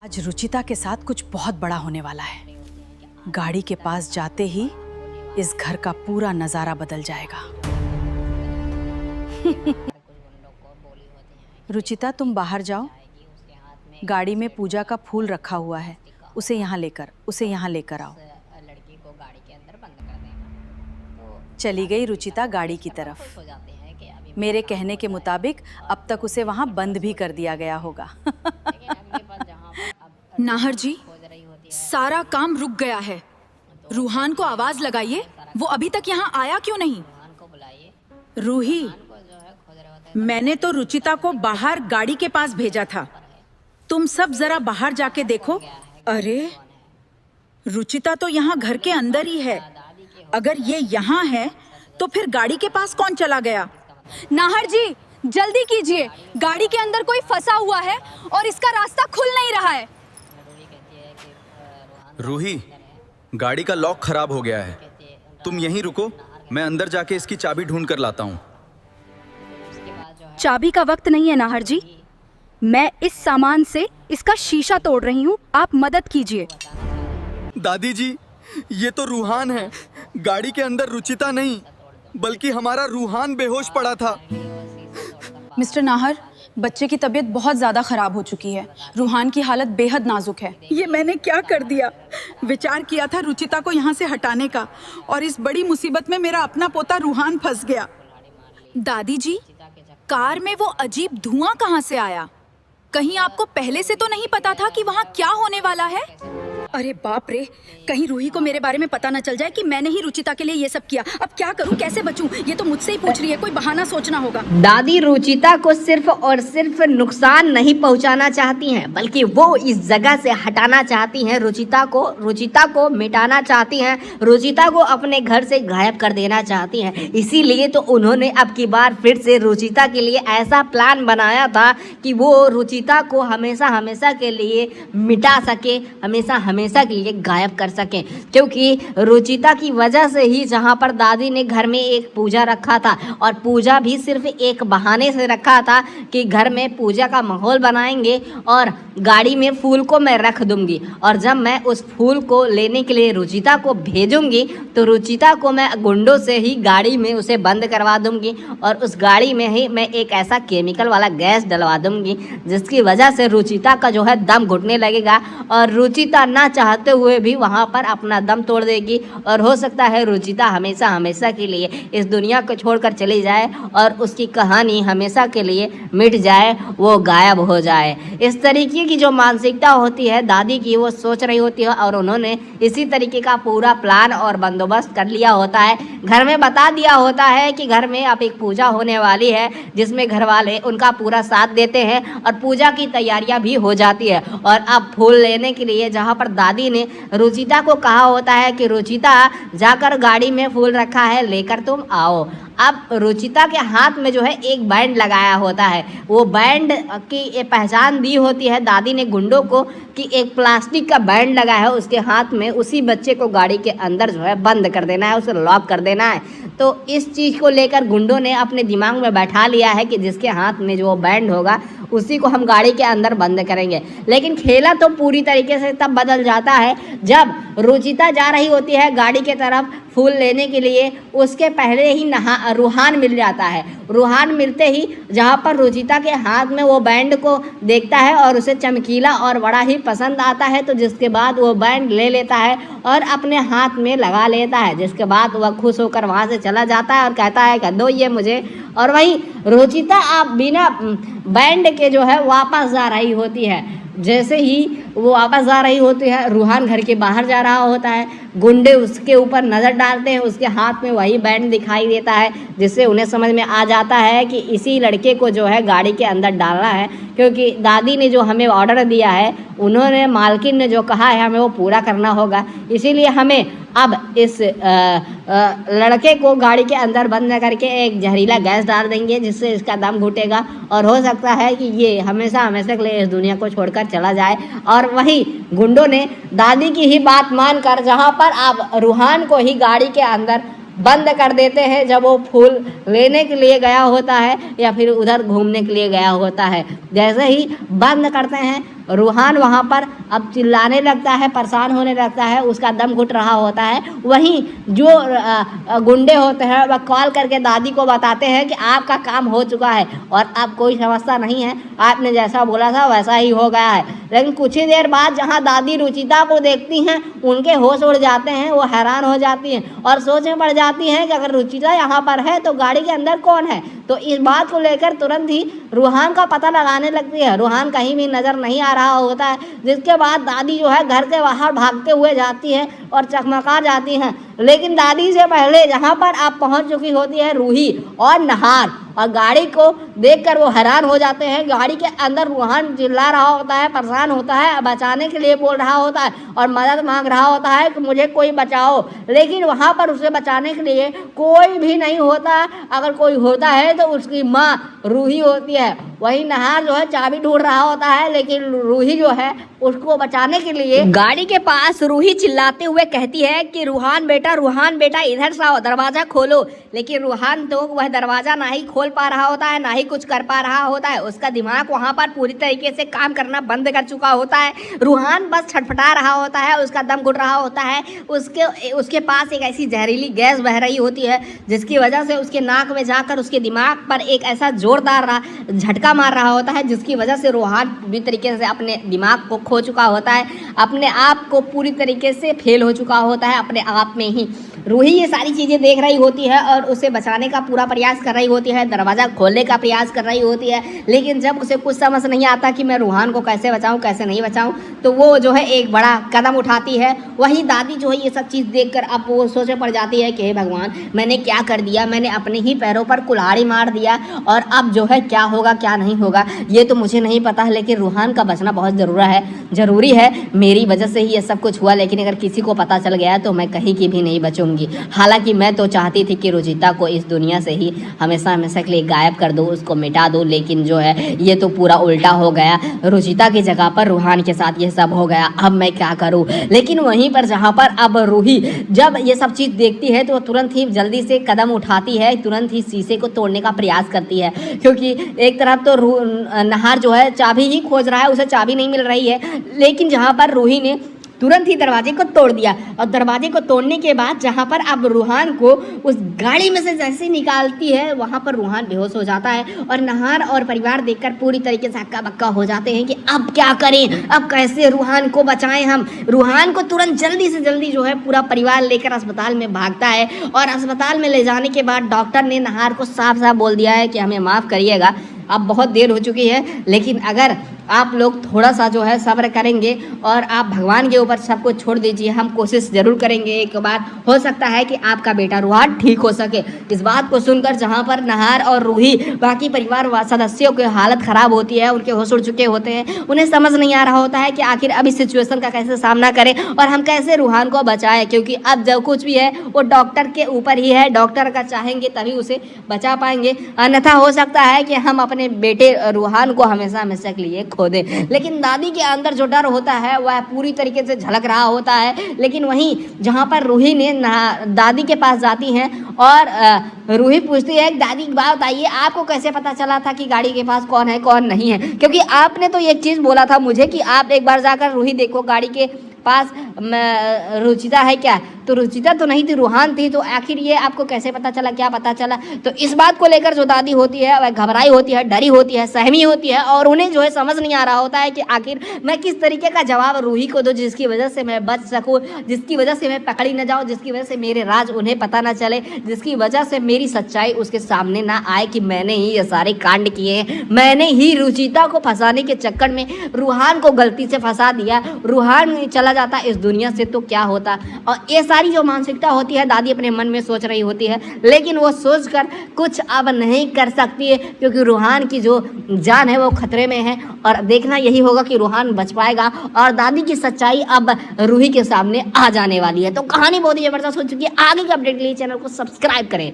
आज रुचिता के साथ कुछ बहुत बड़ा होने वाला है। गाड़ी के पास जाते ही इस घर का पूरा नजारा बदल जाएगा। रुचिता, तुम बाहर जाओ। गाड़ी में पूजा का फूल रखा हुआ है, उसे यहाँ लेकर आओ। चली गई रुचिता गाड़ी की तरफ। मेरे कहने के मुताबिक अब तक उसे वहाँ बंद भी कर दिया गया होगा। नाहर जी, सारा काम रुक गया है। रूहान को आवाज लगाइए, वो अभी तक यहाँ आया क्यों नहीं? रूही, मैंने तो रुचिता को बाहर गाड़ी के पास भेजा था। तुम सब जरा बाहर जाके देखो। अरे, रुचिता तो यहाँ घर के अंदर ही है। अगर ये यहाँ है तो फिर गाड़ी के पास कौन चला गया? नाहर जी, जल्दी कीजिए, गाड़ी के अंदर कोई फंसा हुआ है और इसका रास्ता खुल नहीं रहा है। रूही, गाड़ी का लॉक खराब हो गया है। तुम यहीं रुको, मैं अंदर जाके इसकी चाबी ढूंढ कर लाता हूँ। चाबी का वक्त नहीं है नाहर जी, मैं इस सामान से इसका शीशा तोड़ रही हूँ, आप मदद कीजिए। दादी जी, ये तो रूहान है। गाड़ी के अंदर रुचिता नहीं, बल्कि हमारा रूहान बेहोश पड़ा था। मिस्टर नाहर, बच्चे की तबीयत बहुत ज्यादा खराब हो चुकी है। रूहान की हालत बेहद नाजुक है। ये मैंने क्या कर दिया? विचार किया था रुचिता को यहाँ से हटाने का, और इस बड़ी मुसीबत में मेरा अपना पोता रूहान फंस गया। दादी जी, कार में वो अजीब धुआं कहाँ से आया? कहीं आपको पहले से तो नहीं पता था कि वहाँ क्या होने वाला है? अरे बाप रे, कहीं रूही को मेरे बारे में पता न चल जाए कि मैंने ही रुचिता के लिए ये सब किया। अब क्या करूं, कैसे बचूं? ये तो मुझसे ही पूछ रही है, कोई बहाना सोचना होगा। दादी रुचिता को सिर्फ और सिर्फ नुकसान नहीं पहुंचाना चाहती हैं, बल्कि वो इस जगह से हटाना चाहती हैं। रुचिता को मिटाना चाहती हैं, रुचिता को अपने घर से गायब कर देना चाहती हैं। इसीलिए तो उन्होंने अब की बार फिर से रुचिता के लिए ऐसा प्लान बनाया था कि वो रुचिता को हमेशा हमेशा के लिए मिटा सके, हमेशा के लिए गायब कर सकें। क्योंकि रुचिता की वजह से ही जहां पर दादी ने घर में एक पूजा रखा था, और पूजा भी सिर्फ एक बहाने से रखा था कि घर में पूजा का माहौल बनाएंगे और गाड़ी में फूल को मैं रख दूंगी, और जब मैं उस फूल को लेने के लिए रुचिता को भेजूंगी तो रुचिता को मैं गुंडों से ही गाड़ी में उसे बंद करवा दूंगी, और उस गाड़ी में ही मैं एक ऐसा केमिकल वाला गैस डलवा दूंगी जिसकी वजह से रुचिता का जो है दम घुटने लगेगा, और रुचिता ना चाहते हुए भी वहाँ पर अपना दम तोड़ देगी, और हो सकता है रुचिता हमेशा हमेशा के लिए इस दुनिया को छोड़कर चली जाए और उसकी कहानी हमेशा के लिए मिट जाए, वो गायब हो जाए। इस तरीके की जो मानसिकता होती है दादी की, वो सोच रही होती है, और उन्होंने इसी तरीके का पूरा प्लान और बंदोबस्त कर लिया होता है। घर में बता दिया होता है कि घर में अब एक पूजा होने वाली है जिसमें घर वाले उनका पूरा साथ देते हैं, और पूजा की तैयारियां भी हो जाती है। और अब फूल लेने के लिए जहाँ पर दादी ने रुचिता को कहा होता है कि रुचिता, जाकर गाड़ी में फूल रखा है, लेकर तुम आओ। अब रुचिता के हाथ में जो है एक बैंड लगाया होता है। वो बैंड की पहचान दी होती है दादी ने गुंडों को कि एक प्लास्टिक का बैंड लगा है उसके हाथ में, उसी बच्चे को गाड़ी के अंदर जो है बंद कर देना है, उसे लॉक कर देना है। तो इस चीज़ को लेकर गुंडों ने अपने दिमाग में बैठा लिया है कि जिसके हाथ में जो वो बैंड होगा उसी को हम गाड़ी के अंदर बंद करेंगे। लेकिन खेला तो पूरी तरीके से तब बदल जाता है जब रुचिता जा रही होती है गाड़ी के तरफ फूल लेने के लिए। उसके पहले ही रूहान मिल जाता है। रूहान मिलते ही जहाँ पर रुचिता के हाथ में वो बैंड को देखता है और उसे चमकीला और बड़ा ही पसंद आता है, तो जिसके बाद वो बैंड ले लेता है और अपने हाथ में लगा लेता है। जिसके बाद वह खुश होकर वहाँ से चला जाता है और कहता है कि दो ये मुझे। और वहीं रुचिता आप बिना बैंड के जो है वापस जा रही होती है। जैसे ही वो वापस आ रही होती है, रूहान घर के बाहर जा रहा होता है। गुंडे उसके ऊपर नज़र डालते हैं, उसके हाथ में वही बैंड दिखाई देता है, जिससे उन्हें समझ में आ जाता है कि इसी लड़के को जो है गाड़ी के अंदर डालना है। क्योंकि दादी ने जो हमें ऑर्डर दिया है, उन्होंने, मालकिन ने जो कहा है, हमें वो पूरा करना होगा। इसीलिए हमें अब इस लड़के को गाड़ी के अंदर बंद करके एक जहरीला गैस डाल देंगे जिससे इसका दम घुटेगा, और हो सकता है कि ये हमेशा हमेशा के लिए इस दुनिया को छोड़कर चला जाए। और वही गुंडों ने दादी की ही बात मानकर जहाँ पर आप रूहान को ही गाड़ी के अंदर बंद कर देते हैं जब वो फूल लेने के लिए गया होता है या फिर उधर घूमने के लिए गया होता है। जैसे ही बंद करते हैं रूहान वहाँ पर अब चिल्लाने लगता है, परेशान होने लगता है, उसका दम घुट रहा होता है। वहीं जो गुंडे होते हैं वह कॉल करके दादी को बताते हैं कि आपका काम हो चुका है और अब कोई समस्या नहीं है, आपने जैसा बोला था वैसा ही हो गया है। लेकिन कुछ ही देर बाद जहाँ दादी रुचिता को देखती हैं उनके होश उड़ जाते हैं, वो हैरान हो जाती हैं और सोच में पड़ जाती हैं कि अगर रुचिता यहाँ पर है तो गाड़ी के अंदर कौन है। तो इस बात को लेकर तुरंत ही रूहान का पता लगाने लगती है। रूहान कहीं भी नज़र नहीं आ रहा होता है, जिसके बाद दादी जो है घर के बाहर भागते हुए जाती है और चकमका जाती हैं। लेकिन दादी से पहले जहाँ पर आप पहुँच चुकी होती है रूही और नहार, और गाड़ी को देखकर वो हैरान हो जाते हैं। गाड़ी के अंदर रूहान चिल्ला रहा होता है, परेशान होता है, बचाने के लिए बोल रहा होता है और मदद मांग रहा होता है कि मुझे कोई बचाओ। लेकिन वहाँ पर उसे बचाने के लिए कोई भी नहीं होता। अगर कोई होता है तो उसकी माँ रूही होती है। वही नहार जो है चाबी ढूंढ रहा होता है, लेकिन रूही जो है उसको बचाने के लिए गाड़ी के पास रूही चिल्लाते हुए कहती है कि रूहान बेटा इधर से आओ, दरवाजा खोलो। लेकिन रूहान तो वह दरवाजा ना ही खोल पा रहा होता है, ना ही कुछ कर पा रहा होता है। उसका दिमाग वहाँ पर पूरी तरीके से काम करना बंद कर चुका होता है। रूहान बस छटपटा रहा होता है, उसका दम घुट रहा होता है। उसके पास एक ऐसी जहरीली गैस बह रही होती है जिसकी वजह से उसके नाक में जाकर उसके दिमाग पर एक ऐसा जोरदार झटका मार रहा होता है, जिसकी वजह से रूहान पूरी तरीके से अपने दिमाग को खो चुका होता है, अपने आप को पूरी तरीके से फेल हो चुका होता है अपने आप में ही। रूही ये सारी चीज़ें देख रही होती है और उसे बचाने का पूरा प्रयास कर रही होती है, दरवाज़ा खोलने का प्रयास कर रही होती है। लेकिन जब उसे कुछ समझ नहीं आता कि मैं रूहान को कैसे बचाऊं, कैसे नहीं बचाऊं, तो वो जो है एक बड़ा कदम उठाती है। वहीं दादी जो है ये सब चीज़ देखकर अब वो सोचे पड़ जाती है कि हे भगवान, मैंने क्या कर दिया, मैंने अपने ही पैरों पर कुल्हाड़ी मार दिया और अब जो है क्या होगा क्या नहीं होगा ये तो मुझे नहीं पता। लेकिन रूहान का बचना बहुत ज़रूरी है। मेरी वजह से ही ये सब कुछ हुआ, लेकिन अगर किसी को पता चल गया तो मैं कहीं की भी नहीं बचूंगी। हालांकि मैं तो चाहती थी कि रुचिता को इस दुनिया से ही हमेशा हमेशा के लिए गायब कर दूँ, उसको मिटा दूँ, लेकिन जो है ये तो पूरा उल्टा हो गया। रुचिता की जगह पर रूहान के साथ ये सब हो गया। अब मैं क्या करूँ। लेकिन वहीं पर जहाँ पर अब रूही जब ये सब चीज़ देखती है तो तुरंत ही जल्दी से कदम उठाती है, तुरंत ही शीशे को तोड़ने का प्रयास करती है, क्योंकि एक तरफ तो नहार जो है चाबी ही खोज रहा है, उसे चाबी नहीं मिल रही है। लेकिन जहाँ पर रूही ने तुरंत ही दरवाजे को तोड़ दिया और दरवाजे को तोड़ने के बाद जहाँ पर अब रूहान को उस गाड़ी में से जैसे निकालती है वहाँ पर रूहान बेहोश हो जाता है और नहार और परिवार देखकर पूरी तरीके से हक्का बक्का हो जाते हैं कि अब क्या करें, अब कैसे रूहान को बचाएं हम। रूहान को तुरंत जल्दी से जल्दी जो है पूरा परिवार लेकर अस्पताल में भागता है और अस्पताल में ले जाने के बाद डॉक्टर ने नहार को साफ साफ बोल दिया है कि हमें माफ़ करिएगा, अब बहुत देर हो चुकी है, लेकिन अगर आप लोग थोड़ा सा जो है सब्र करेंगे और आप भगवान के ऊपर सब कुछ छोड़ दीजिए, हम कोशिश ज़रूर करेंगे, एक बार हो सकता है कि आपका बेटा रूहान ठीक हो सके। इस बात को सुनकर जहां पर नहार और रूही बाकी परिवार सदस्यों की हालत ख़राब होती है, उनके होश उड़ चुके होते हैं, उन्हें समझ नहीं आ रहा होता है कि आखिर अब इस सिचुएशन का कैसे सामना करें और हम कैसे रूहान को बचाएं, क्योंकि अब जो कुछ भी है वो डॉक्टर के ऊपर ही है। डॉक्टर का चाहेंगे तभी उसे बचा पाएंगे, अन्यथा हो सकता है कि हम अपने बेटे रूहान को हमेशा हमेशा के लिए खो दें। लेकिन दादी के अंदर जो डर होता है वह पूरी तरीके से झलक रहा होता है। लेकिन वहीं जहाँ पर रूही ने दादी के पास जाती हैं और रूही पूछती है, दादी की बात बताइए, आपको कैसे पता चला था कि गाड़ी के पास कौन है कौन नहीं है, क्योंकि आपने तो एक चीज़ बोला था मुझे कि आप एक बार जाकर रूही देखो गाड़ी के पास रुचिता है क्या, तो रुचिता तो नहीं थी, रूहान थी, तो आखिर ये आपको कैसे पता चला, क्या पता चला। तो इस बात को लेकर जो दादी होती है वह घबराई होती है, डरी होती है, सहमी होती है और उन्हें जो है समझ नहीं आ रहा होता है कि आखिर मैं किस तरीके का जवाब रूही को दूं जिसकी वजह से मैं बच सकूं, जिसकी वजह से मैं पकड़ी न जाऊं, जिसकी वजह से मेरे राज उन्हें पता न चले, जिसकी वजह से मेरी सच्चाई उसके सामने ना आए कि मैंने ही ये सारे कांड किए हैं, मैंने ही रुचिता को फंसाने के चक्कर में रूहान को गलती से फंसा दिया, रूहान चला जाता इस दुनिया से तो क्या होता। और ये सारी जो मानसिकता होती है दादी अपने मन में सोच रही होती है, लेकिन वो सोचकर कुछ अब नहीं कर सकती है, क्योंकि रूहान की जो जान है वो खतरे में है और देखना यही होगा कि रूहान बच पाएगा और दादी की सच्चाई अब रूही के सामने आ जाने वाली है। तो कहानी बहुत ही जबरदस्त हो चुकी है। आगे के अपडेट के लिए चैनल को सब्सक्राइब करें।